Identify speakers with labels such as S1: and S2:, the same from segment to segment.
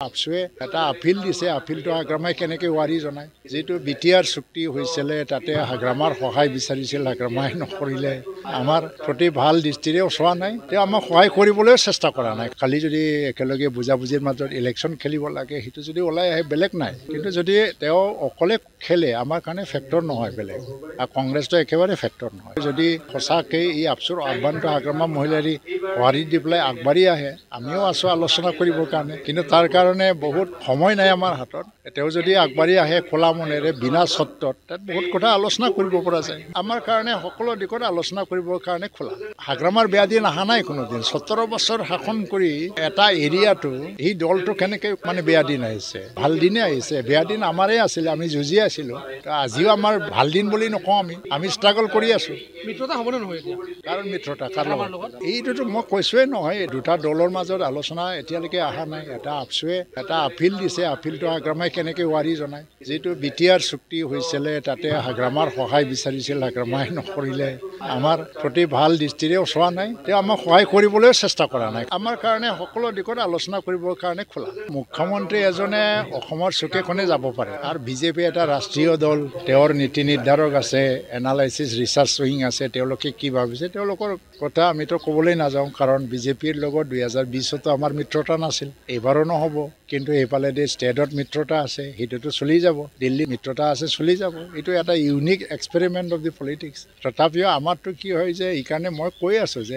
S1: আপসুৱে এটা আপিল দিছে। আপিলটো হাগ্ৰামাই কেনেকৈ ৱাৰি জনায়। যিটো বিটিআৰ চুক্তি হৈছিলে তাতে হাগ্ৰামাৰ সহায় বিচাৰিছিল, হাগ্ৰামাই নকৰিলে। আমাৰ প্ৰতি ভাল দৃষ্টিৰেও চোৱা নাই, তেওঁ আমাক সহায় কৰিবলৈও চেষ্টা কৰা নাই। খালি যদি একেলগে বুজাবুজিৰ মাজত ইলেকশ্যন খেলিব লাগে, সেইটো যদি ওলাই আহে বেলেগ নাই। কিন্তু যদি তেওঁ অকলে খেলে আমাৰ কাৰণে ফেক্টৰ নহয় বেলেগ, আৰু কংগ্ৰেছটো একেবাৰে ফেক্টৰ নহয়। যদি সঁচাকৈ এই আপচুৰ আহ্বানটো হাগ্ৰামা মহিলাৰী ৱাৰি দি পেলাই আগবাঢ়ি আহে, আমিও আছোঁ আলোচনা কৰিবৰ কাৰণে। কিন্তু তাৰ কাৰণে বহুত সময় নাই আমাৰ হাতত। তেওঁ যদি আগবাঢ়ি আহে খোলা মনেৰে বিনা চৰ্তত, তাত বহুত কথা আলোচনা কৰিব পৰা যায়। আমাৰ কাৰণে সকলো দিশত আলোচনা কৰিবৰ কাৰণে খোলা। হাগ্ৰামাৰ বেয়া দিন অহা নাই কোনোদিন। 17 বছৰ শাসন কৰি এটা এৰিয়াটো এই দলটো কেনেকৈ বেয়া দিন আহিছে, ভাল দিনে আহিছে। বেয়া দিন আমাৰেই আছিলে, আমি যুঁজি আছিলোঁ। আজিও আমাৰ ভাল দিন বুলি নকওঁ, আমি ষ্ট্ৰাগল কৰি আছোঁ।
S2: মিত্ৰতা হ'বনে নহয় এতিয়া?
S1: কাৰণ মিত্ৰতা কাৰ লগত? এইটোতো মই কৈছোৱেই নহয়, দুটা দলৰ মাজত আলোচনা এতিয়ালৈকে অহা নাই। এটা আপচুৱে এটা আপিল দিছে। আপিলটো হাগ্ৰামাই কেনেকৈ ৱাৰি জনায়। যিটো বিটিআৰ চুক্তি হৈছিলে তাতে হাগ্ৰামাৰ সহায় বিচাৰিছিল, হাগ্ৰামাই নকৰিলে। আমাৰ প্ৰতি ভাল দৃষ্টিৰেও চোৱা নাই, তেওঁ আমাক সহায় কৰিবলৈও চেষ্টা কৰা নাই। আমাৰ কাৰণে সকলো দিশত আলোচনা কৰিবৰ কাৰণে খোলা। মুখ্যমন্ত্ৰী এজনে অসমৰ চুকে কোণে যাব পাৰে, আৰু বিজেপি এটা ৰাষ্ট্ৰীয় দল, তেওঁৰ নীতি নিৰ্ধাৰক আছে, এনালাইচিছ ৰিচাৰ্চ উইং আছে। তেওঁলোকে কি ভাবিছে তেওঁলোকৰ কথা আমিতো ক'বলৈ নাযাওঁ, কাৰণ বিজেপিৰ লগত 2020তো আমাৰ মিত্ৰতা নাছিল, এইবাৰো নহ'ব। কিন্তু এইফালেদি ষ্টেটত মিত্ৰতা আছে, সেইটোতো চলি যাব। দিল্লীত মিত্ৰতা আছে, চলি যাব। এইটো এটা unique experiment of the politics. তথাপিও আমাৰতো কি হয় যে এইকাৰণে মই কৈ আছোঁ যে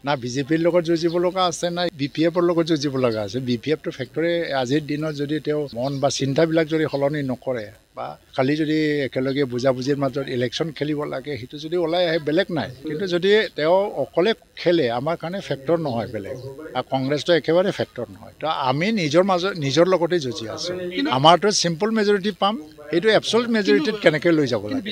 S1: না বিজেপিৰ লগত যুঁজিব লগা আছে, না BPFৰ লগত যুঁজিব লগা আছে। BPFটো ফেক্টৰী আজিৰ দিনত যদি তেওঁ মন বা চিন্তাবিলাক যদি সলনি নকৰে, বা খালি যদি একেলগে বুজাবুজিৰ মাজত ইলেকশ্যন খেলিব লাগে, সেইটো যদি ওলাই আহে বেলেগ নাই। কিন্তু যদি তেওঁ অকলে খেলে আমাৰ কাৰণে ফেক্টৰ নহয় বেলেগ, আৰু কংগ্ৰেছটো একেবাৰে ফেক্টৰ নহয়। তো আমি নিজৰ লগতে যুঁজি আছোঁ। আমাৰতো চিম্পল মেজৰিটি পাম, সেইটো এবছলুট মেজৰিটিত কেনেকৈ লৈ যাব লাগে।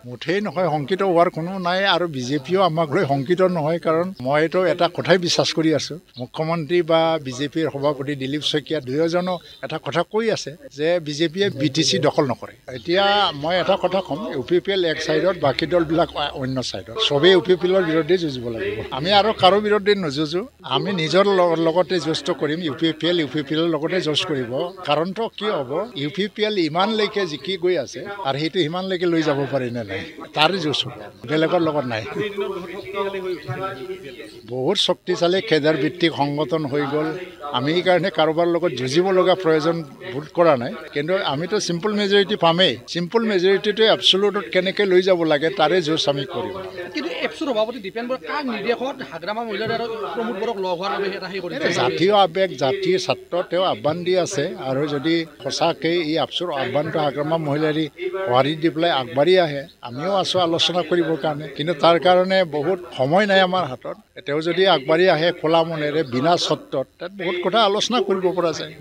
S1: মুঠেই নহয়, শংকিত হোৱাৰ কোনো নাই। আৰু বিজেপিও আমাক লৈ শংকিত নহয়, কাৰণ মইতো এটা কথাই বিশ্বাস কৰি আছোঁ। মুখ্যমন্ত্ৰী বা বিজেপিৰ সভাপতি দিলীপ শইকীয়া দুয়োজনো এটা কথা কৈ আছে যে বিজেপিয়ে BTC দখল নকৰে। এতিয়া মই এটা কথা ক'ম, UPPL এক চাইডত, বাকী দলবিলাক অন্য চাইডত। চবেই UPPLৰ বিৰুদ্ধে যুঁজিব লাগিব। আমি আৰু কাৰো বিৰুদ্ধে নযুঁজো, আমি নিজৰ লগতে যুঁজটো কৰিম। UPPLৰ লগতে যুঁজ কৰিব। কাৰণটো কি হ'ব, UPPL ইমানলৈকে জিকি গৈ আছে, আৰু সেইটো সিমানলৈকে লৈ যাব পাৰি নে নাই, তাৰ যুঁজ হ'ব, বেলেগৰ লগত নাই। বহুত শক্তিশালী কেডাৰ ভিত্তিক সংগঠন হৈ গ'ল। আমি সেইকাৰণে কাৰোবাৰ লগত যুঁজিব লগা প্ৰয়োজন বোধ কৰা নাই। কিন্তু আমিতো চিম্পল মেজৰিটি পামেই। চিম্পল মেজৰিটিটোৱে এবছলুটত কেনেকৈ লৈ যাব লাগে তাৰে যুঁজ আমি কৰিম।
S2: কিন্তু এপছৰ সভাপতি দীপেন বৰাই কাক নিৰ্দেশত হাগ্ৰামা মহিলাৰ আৰু প্ৰমোদ বৰক লগ হোৱাৰ বাবে এটা কৰিছে?
S1: জাতীয় আৱেগ, জাতিৰ ছাত্ৰ তেওঁ আহ্বান দি আছে। আৰু যদি সঁচাকৈ এই আপচুৰ আহ্বানটো হাগ্ৰামা মহিলাৰী ৱাৰি দি পেলাই আগবাঢ়ি আহে, আমিও আছোঁ আলোচনা কৰিবৰ কাৰণে। কিন্তু তাৰ কাৰণে বহুত সময় নাই আমাৰ হাতত। তেওঁ যদি আগবাঢ়ি আহে খোলা মনেৰে বিনা চৰ্তত, তাত বহুত কথা আলোচনা কৰিব পৰা যায়।